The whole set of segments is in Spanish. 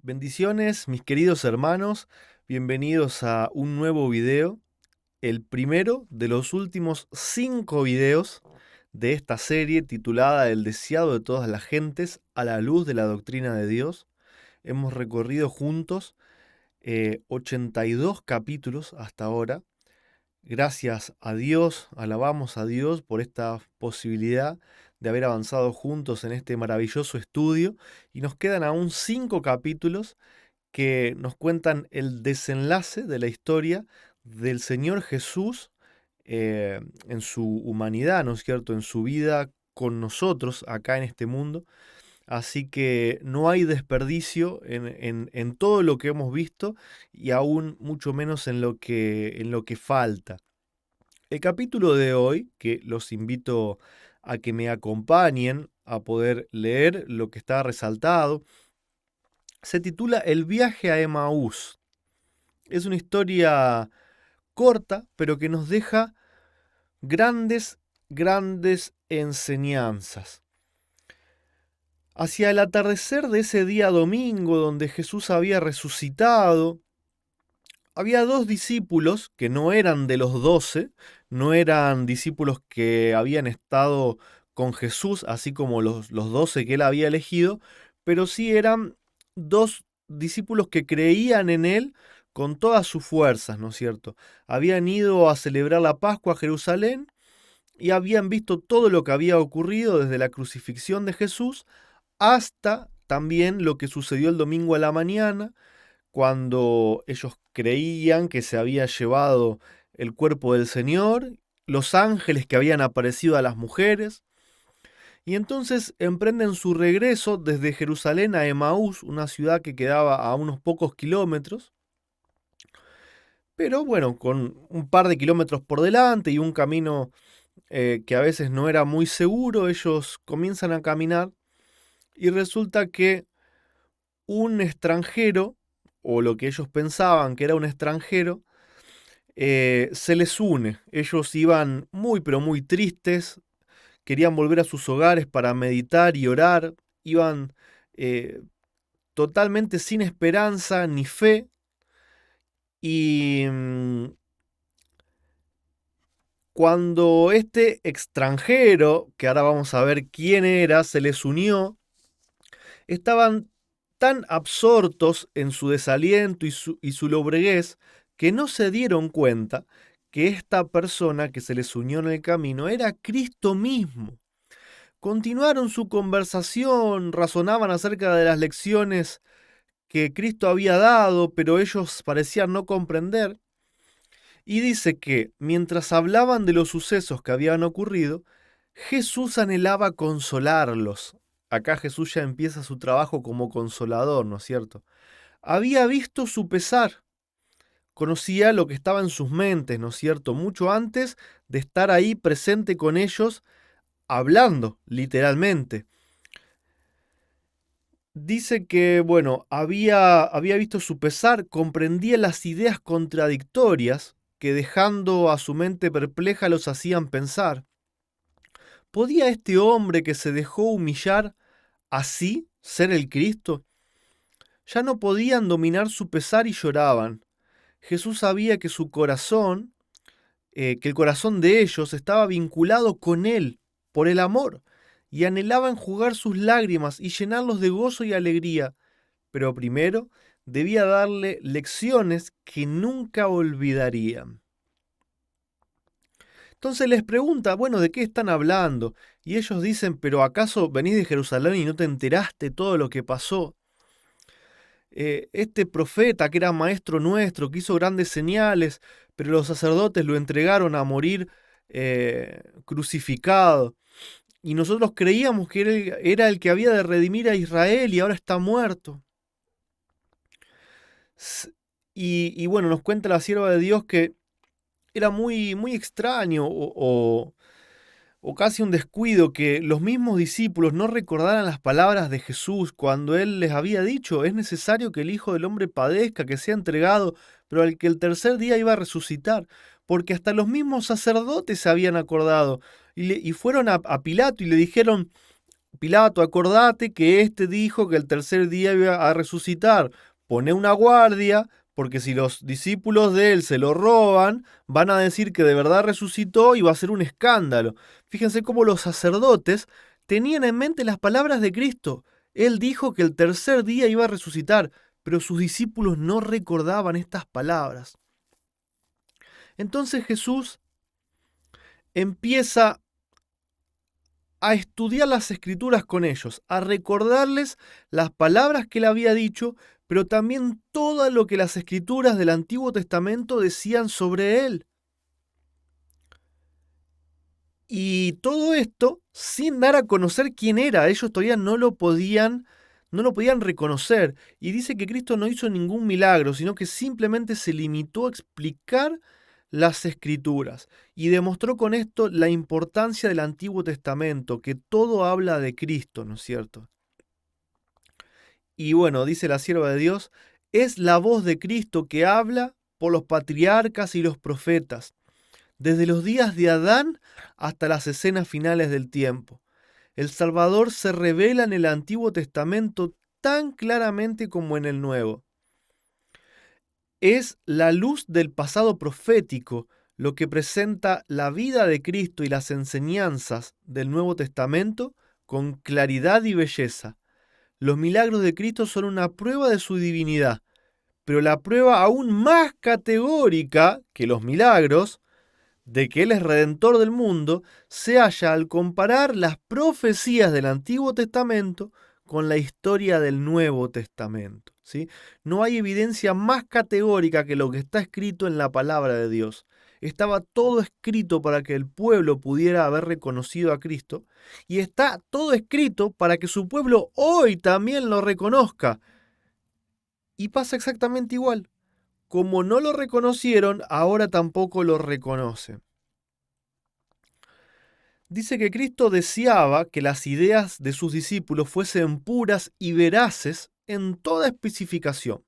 Bendiciones, mis queridos hermanos, bienvenidos a un nuevo video, el primero de los últimos 5 videos de esta serie titulada El deseado de todas las gentes a la luz de la doctrina de Dios. Hemos recorrido juntos 82 capítulos hasta ahora. Gracias a Dios, alabamos a Dios por esta posibilidad de haber avanzado juntos en este maravilloso estudio y nos quedan aún 5 capítulos que nos cuentan el desenlace de la historia del Señor Jesús en su humanidad, ¿no es cierto?, en su vida con nosotros acá en este mundo. Así que no hay desperdicio en todo lo que hemos visto y aún mucho menos en lo que falta. El capítulo de hoy, que los invito a que me acompañen a poder leer lo que está resaltado, se titula El viaje a Emaús. Es una historia corta, pero que nos deja grandes, grandes enseñanzas. Hacia el atardecer de ese día domingo donde Jesús había resucitado, había 2 discípulos que no eran de los 12, no eran discípulos que habían estado con Jesús, así como los 12 que él había elegido, pero sí eran 2 discípulos que creían en él con todas sus fuerzas, ¿no es cierto? Habían ido a celebrar la Pascua a Jerusalén y habían visto todo lo que había ocurrido desde la crucifixión de Jesús hasta también lo que sucedió el domingo a la mañana, cuando ellos creían que se había llevado el cuerpo del Señor, los ángeles que habían aparecido a las mujeres, y entonces emprenden su regreso desde Jerusalén a Emaús, una ciudad que quedaba a unos pocos kilómetros, pero bueno, con un par de kilómetros por delante y un camino que a veces no era muy seguro, ellos comienzan a caminar y resulta que un extranjero, o lo que ellos pensaban que era un extranjero, se les une. Ellos iban muy, pero muy tristes, querían volver a sus hogares para meditar y orar, iban eh, totalmente sin esperanza ni fe, y cuando este extranjero, que ahora vamos a ver quién era, se les unió, estaban tan absortos en su desaliento y su lobreguez que no se dieron cuenta que esta persona que se les unió en el camino era Cristo mismo. Continuaron su conversación, razonaban acerca de las lecciones que Cristo había dado, pero ellos parecían no comprender. Y dice que mientras hablaban de los sucesos que habían ocurrido, Jesús anhelaba consolarlos. Acá Jesús ya empieza su trabajo como consolador, ¿no es cierto? Había visto su pesar, conocía lo que estaba en sus mentes, ¿no es cierto? Mucho antes de estar ahí presente con ellos, hablando, literalmente. Dice que, bueno, había visto su pesar, comprendía las ideas contradictorias que dejando a su mente perpleja los hacían pensar. ¿Podía este hombre que se dejó humillar así ser el Cristo? Ya no podían dominar su pesar y lloraban. Jesús sabía que su corazón, que el corazón de ellos estaba vinculado con Él por el amor, y anhelaban enjugar sus lágrimas y llenarlos de gozo y alegría, pero primero debía darle lecciones que nunca olvidarían. Entonces les pregunta, bueno, ¿de qué están hablando? Y ellos dicen, pero ¿acaso venís de Jerusalén y no te enteraste todo lo que pasó? Este profeta que era maestro nuestro, que hizo grandes señales, pero los sacerdotes lo entregaron a morir crucificado. Y nosotros creíamos que era el que había de redimir a Israel y ahora está muerto. Y bueno, nos cuenta la sierva de Dios que era muy, muy extraño o casi un descuido que los mismos discípulos no recordaran las palabras de Jesús cuando Él les había dicho: es necesario que el Hijo del Hombre padezca, que sea entregado, pero al que el tercer día iba a resucitar, porque hasta los mismos sacerdotes se habían acordado, y fueron a Pilato y le dijeron: Pilato, acordate que éste dijo que el tercer día iba a resucitar. Poné una guardia, porque si los discípulos de él se lo roban, van a decir que de verdad resucitó y va a ser un escándalo. Fíjense cómo los sacerdotes tenían en mente las palabras de Cristo. Él dijo que el tercer día iba a resucitar, pero sus discípulos no recordaban estas palabras. Entonces Jesús empieza a estudiar las escrituras con ellos, a recordarles las palabras que él había dicho, pero también todo lo que las escrituras del Antiguo Testamento decían sobre él. Y todo esto sin dar a conocer quién era. Ellos todavía no lo podían reconocer. Y dice que Cristo no hizo ningún milagro, sino que simplemente se limitó a explicar las escrituras y demostró con esto la importancia del Antiguo Testamento, que todo habla de Cristo, ¿no es cierto? Y bueno, dice la sierva de Dios, es la voz de Cristo que habla por los patriarcas y los profetas, desde los días de Adán hasta las escenas finales del tiempo. El Salvador se revela en el Antiguo Testamento tan claramente como en el Nuevo. Es la luz del pasado profético lo que presenta la vida de Cristo y las enseñanzas del Nuevo Testamento con claridad y belleza. Los milagros de Cristo son una prueba de su divinidad, pero la prueba aún más categórica que los milagros de que Él es redentor del mundo se halla al comparar las profecías del Antiguo Testamento con la historia del Nuevo Testamento, ¿sí? No hay evidencia más categórica que lo que está escrito en la palabra de Dios. Estaba todo escrito para que el pueblo pudiera haber reconocido a Cristo, y está todo escrito para que su pueblo hoy también lo reconozca. Y pasa exactamente igual. Como no lo reconocieron, ahora tampoco lo reconocen. Dice que Cristo deseaba que las ideas de sus discípulos fuesen puras y veraces en toda especificación.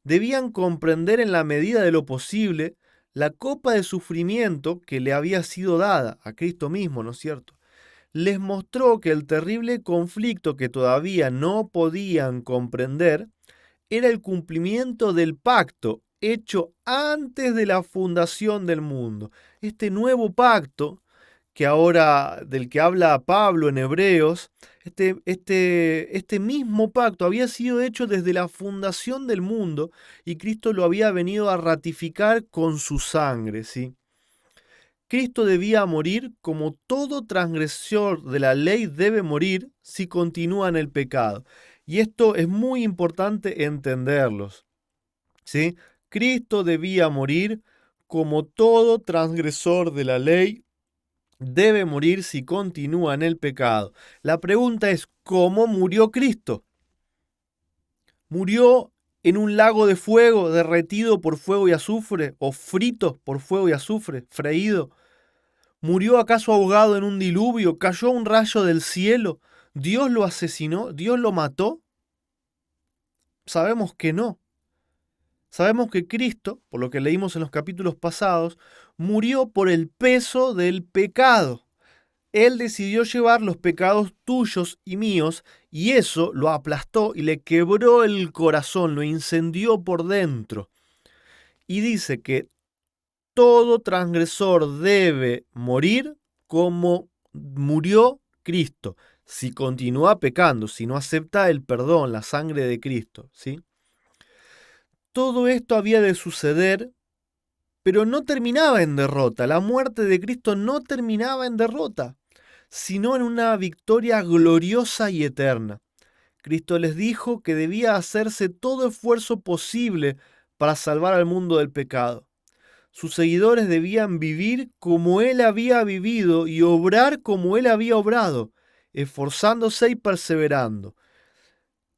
Debían comprender en la medida de lo posible la copa de sufrimiento que le había sido dada a Cristo mismo, ¿no es cierto? Les mostró que el terrible conflicto que todavía no podían comprender era el cumplimiento del pacto hecho antes de la fundación del mundo. Este nuevo pacto que ahora del que habla Pablo en Hebreos, este mismo pacto había sido hecho desde la fundación del mundo y Cristo lo había venido a ratificar con su sangre, ¿sí? Cristo debía morir como todo transgresor de la ley debe morir si continúa en el pecado. Y esto es muy importante entenderlos, ¿sí? Cristo debía morir como todo transgresor de la ley debe morir si continúa en el pecado. La pregunta es, ¿cómo murió Cristo? ¿Murió en un lago de fuego, derretido por fuego y azufre, o frito por fuego y azufre, freído? ¿Murió acaso ahogado en un diluvio? ¿Cayó un rayo del cielo? ¿Dios lo asesinó? ¿Dios lo mató? Sabemos que no. Sabemos que Cristo, por lo que leímos en los capítulos pasados, murió por el peso del pecado. Él decidió llevar los pecados tuyos y míos, y eso lo aplastó y le quebró el corazón, lo incendió por dentro. Y dice que todo transgresor debe morir como murió Cristo, si continúa pecando, si no acepta el perdón, la sangre de Cristo, ¿sí? Todo esto había de suceder, pero no terminaba en derrota. La muerte de Cristo no terminaba en derrota, sino en una victoria gloriosa y eterna. Cristo les dijo que debía hacerse todo esfuerzo posible para salvar al mundo del pecado. Sus seguidores debían vivir como Él había vivido y obrar como Él había obrado, esforzándose y perseverando.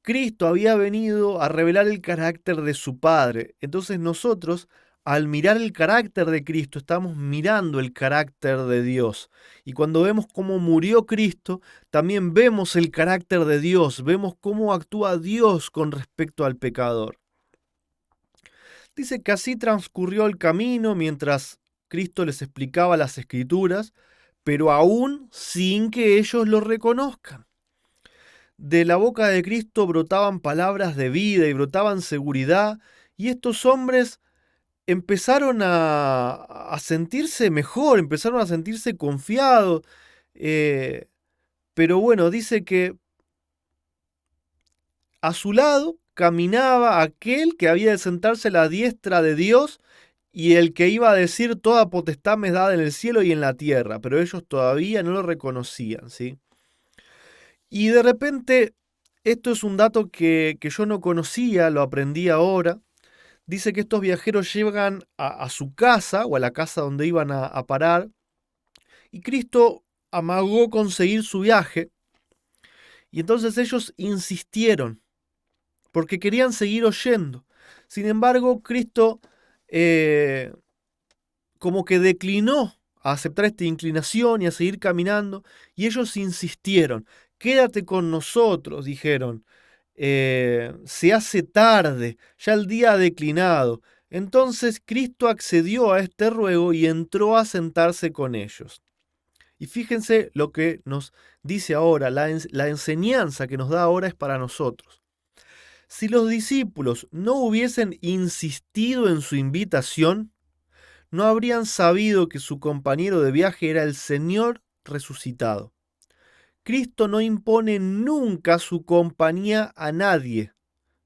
Cristo había venido a revelar el carácter de su Padre. Entonces nosotros al mirar el carácter de Cristo, estamos mirando el carácter de Dios. Y cuando vemos cómo murió Cristo, también vemos el carácter de Dios, vemos cómo actúa Dios con respecto al pecador. Dice que así transcurrió el camino mientras Cristo les explicaba las Escrituras, pero aún sin que ellos lo reconozcan. De la boca de Cristo brotaban palabras de vida y brotaban seguridad, y estos hombres empezaron a sentirse mejor, empezaron a sentirse confiados. Pero bueno, dice que a su lado caminaba aquel que había de sentarse a la diestra de Dios y el que iba a decir toda potestad me es dada en el cielo y en la tierra, pero ellos todavía no lo reconocían, ¿sí? Y de repente, esto es un dato que yo no conocía, lo aprendí ahora. Dice que estos viajeros llegan a su casa o a la casa donde iban a parar y Cristo amagó con seguir su viaje y entonces ellos insistieron porque querían seguir oyendo. Sin embargo, Cristo como que declinó a aceptar esta inclinación y a seguir caminando, y ellos insistieron, quédate con nosotros, dijeron, se hace tarde, ya el día ha declinado. Entonces Cristo accedió a este ruego y entró a sentarse con ellos. Y fíjense lo que nos dice ahora, la enseñanza que nos da ahora es para nosotros. Si los discípulos no hubiesen insistido en su invitación, no habrían sabido que su compañero de viaje era el Señor resucitado. Cristo no impone nunca su compañía a nadie,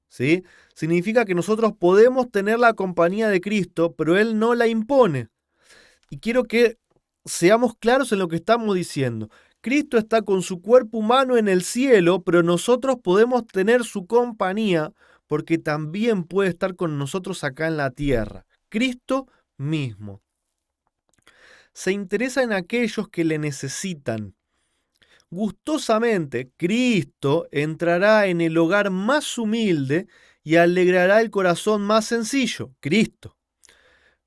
¿sí? Significa que nosotros podemos tener la compañía de Cristo, pero Él no la impone. Y quiero que seamos claros en lo que estamos diciendo. Cristo está con su cuerpo humano en el cielo, pero nosotros podemos tener su compañía porque también puede estar con nosotros acá en la tierra. Cristo mismo. Se interesa en aquellos que le necesitan. Gustosamente, Cristo entrará en el hogar más humilde y alegrará el corazón más sencillo, Cristo.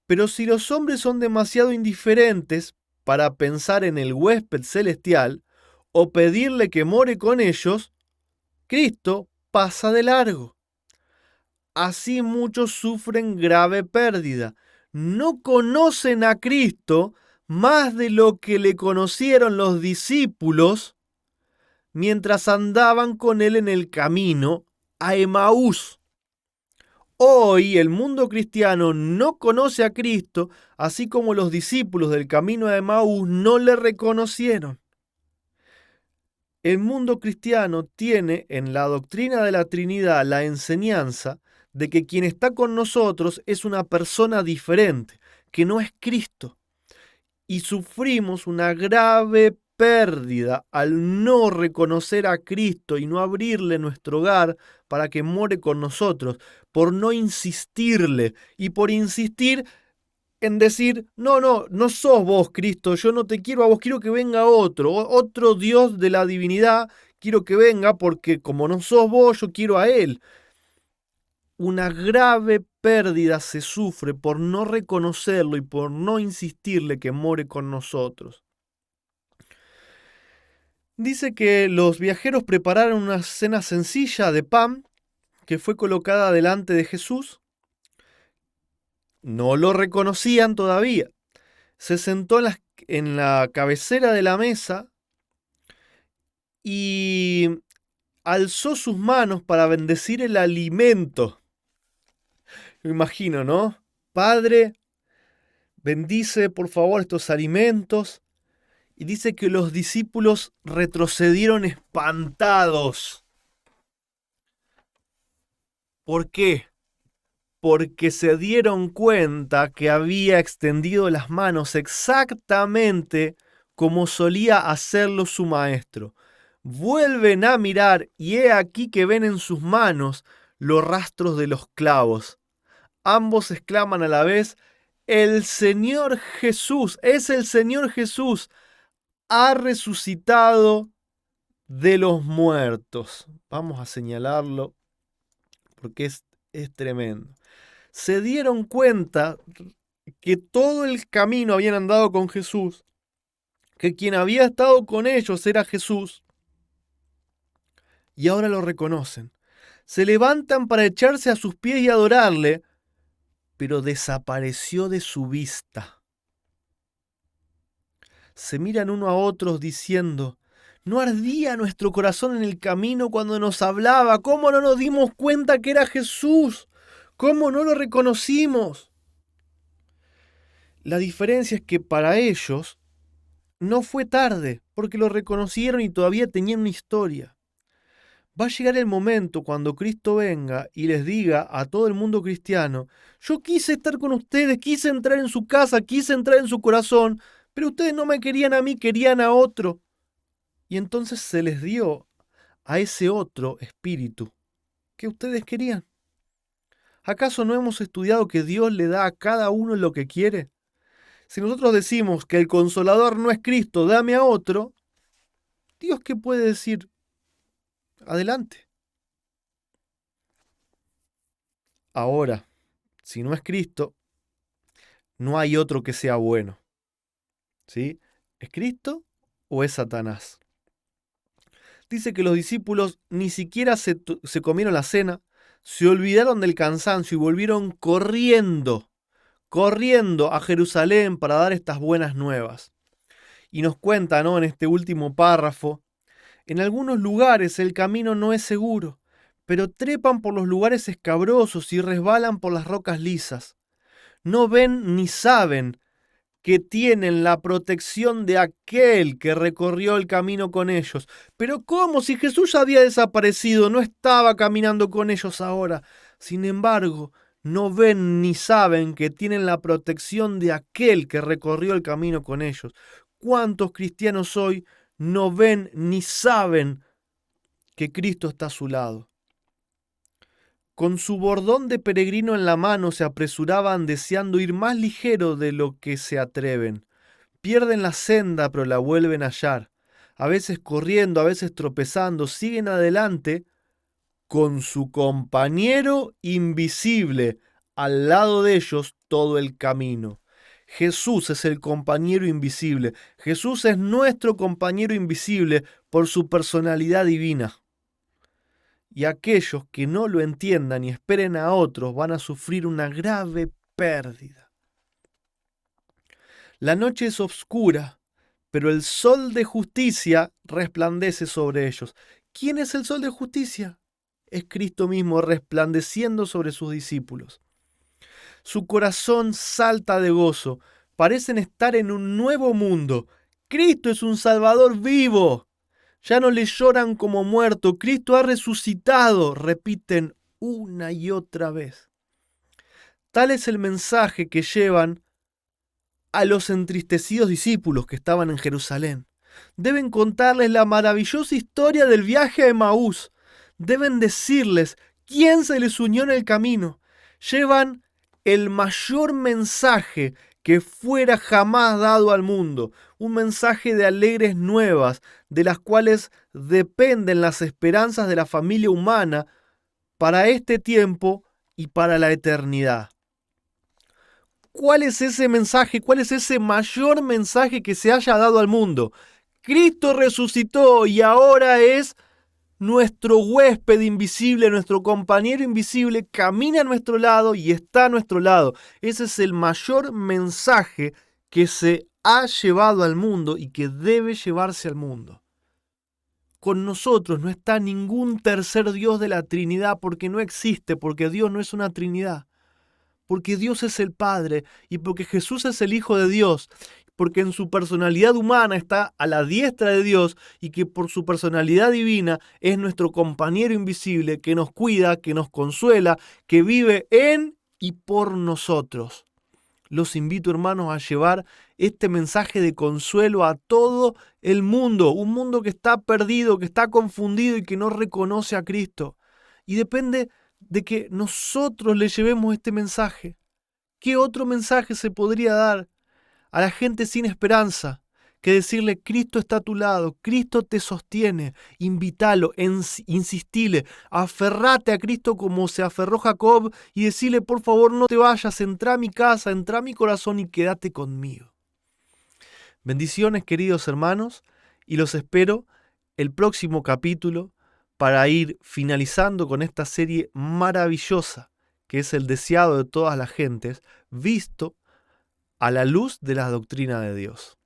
Pero si los hombres son demasiado indiferentes para pensar en el huésped celestial o pedirle que more con ellos, Cristo pasa de largo. Así muchos sufren grave pérdida. No conocen a Cristo más de lo que le conocieron los discípulos mientras andaban con él en el camino a Emaús. Hoy el mundo cristiano no conoce a Cristo, así como los discípulos del camino a Emaús no le reconocieron. El mundo cristiano tiene en la doctrina de la Trinidad la enseñanza de que quien está con nosotros es una persona diferente, que no es Cristo. Y sufrimos una grave pérdida al no reconocer a Cristo y no abrirle nuestro hogar para que more con nosotros, por no insistirle y por insistir en decir, no sos vos, Cristo, yo no te quiero a vos, quiero que venga otro Dios de la divinidad, quiero que venga porque como no sos vos, yo quiero a Él. Una grave pérdida se sufre por no reconocerlo y por no insistirle que more con nosotros. Dice que los viajeros prepararon una cena sencilla de pan que fue colocada delante de Jesús. No lo reconocían todavía. Se sentó en la cabecera de la mesa y alzó sus manos para bendecir el alimento. Me imagino, ¿no? Padre, bendice por favor estos alimentos. Y dice que los discípulos retrocedieron espantados. ¿Por qué? Porque se dieron cuenta que había extendido las manos exactamente como solía hacerlo su maestro. Vuelven a mirar y he aquí que ven en sus manos los rastros de los clavos. Ambos exclaman a la vez, el Señor Jesús, es el Señor Jesús, ha resucitado de los muertos. Vamos a señalarlo porque es tremendo. se dieron cuenta que todo el camino habían andado con Jesús, que quien había estado con ellos era Jesús, y ahora lo reconocen. Se levantan para echarse a sus pies y adorarle, pero desapareció de su vista. Se miran uno a otros diciendo: ¿no ardía nuestro corazón en el camino cuando nos hablaba? ¿Cómo no nos dimos cuenta que era Jesús? ¿Cómo no lo reconocimos? La diferencia es que para ellos no fue tarde, porque lo reconocieron y todavía tenían una historia. Va a llegar el momento cuando Cristo venga y les diga a todo el mundo cristiano: yo quise estar con ustedes, quise entrar en su casa, quise entrar en su corazón, pero ustedes no me querían a mí, querían a otro. Y entonces se les dio a ese otro espíritu que ustedes querían. ¿Acaso no hemos estudiado que Dios le da a cada uno lo que quiere? Si nosotros decimos que el Consolador no es Cristo, dame a otro, ¿Dios qué puede decir? Adelante. Ahora, si no es Cristo, no hay otro que sea bueno. ¿Sí? ¿Es Cristo o es Satanás? Dice que los discípulos ni siquiera se comieron la cena, se olvidaron del cansancio y volvieron corriendo a Jerusalén para dar estas buenas nuevas. Y nos cuenta, ¿no?, en este último párrafo: en algunos lugares el camino no es seguro, pero trepan por los lugares escabrosos y resbalan por las rocas lisas. No ven ni saben que tienen la protección de aquel que recorrió el camino con ellos. Pero ¿cómo? Si Jesús ya había desaparecido, no estaba caminando con ellos ahora. Sin embargo, no ven ni saben que tienen la protección de aquel que recorrió el camino con ellos. ¿Cuántos cristianos hoy no ven ni saben que Cristo está a su lado? Con su bordón de peregrino en la mano se apresuraban deseando ir más ligero de lo que se atreven. Pierden la senda, pero la vuelven a hallar. A veces corriendo, a veces tropezando, siguen adelante con su compañero invisible al lado de ellos todo el camino. Jesús es el compañero invisible. Jesús es nuestro compañero invisible por su personalidad divina. Y aquellos que no lo entiendan y esperen a otros van a sufrir una grave pérdida. La noche es oscura, pero el sol de justicia resplandece sobre ellos. ¿Quién es el sol de justicia? Es Cristo mismo resplandeciendo sobre sus discípulos. Su corazón salta de gozo. Parecen estar en un nuevo mundo. Cristo es un Salvador vivo. Ya no le lloran como muerto. Cristo ha resucitado, repiten una y otra vez. Tal es el mensaje que llevan a los entristecidos discípulos que estaban en Jerusalén. Deben contarles la maravillosa historia del viaje a Emaús. Deben decirles quién se les unió en el camino. Llevan el mayor mensaje que fuera jamás dado al mundo, un mensaje de alegres nuevas, de las cuales dependen las esperanzas de la familia humana para este tiempo y para la eternidad. ¿Cuál es ese mensaje? ¿Cuál es ese mayor mensaje que se haya dado al mundo? Cristo resucitó y ahora es nuestro huésped invisible, nuestro compañero invisible, camina a nuestro lado y está a nuestro lado. Ese es el mayor mensaje que se ha llevado al mundo y que debe llevarse al mundo. Con nosotros no está ningún tercer Dios de la Trinidad, porque no existe, porque Dios no es una Trinidad. Porque Dios es el Padre y porque Jesús es el Hijo de Dios, porque en su personalidad humana está a la diestra de Dios y que por su personalidad divina es nuestro compañero invisible que nos cuida, que nos consuela, que vive en y por nosotros. Los invito, hermanos, a llevar este mensaje de consuelo a todo el mundo, un mundo que está perdido, que está confundido y que no reconoce a Cristo. Y depende de que nosotros le llevemos este mensaje. ¿Qué otro mensaje se podría dar a la gente sin esperanza? que decirle: Cristo está a tu lado, Cristo te sostiene. Invítalo, insistile, aferrate a Cristo como se aferró Jacob y decirle: por favor, no te vayas, entra a mi casa, entra a mi corazón y quédate conmigo. Bendiciones, queridos hermanos, y los espero el próximo capítulo para ir finalizando con esta serie maravillosa que es el deseado de todas las gentes, visto a la luz de la doctrina de Dios.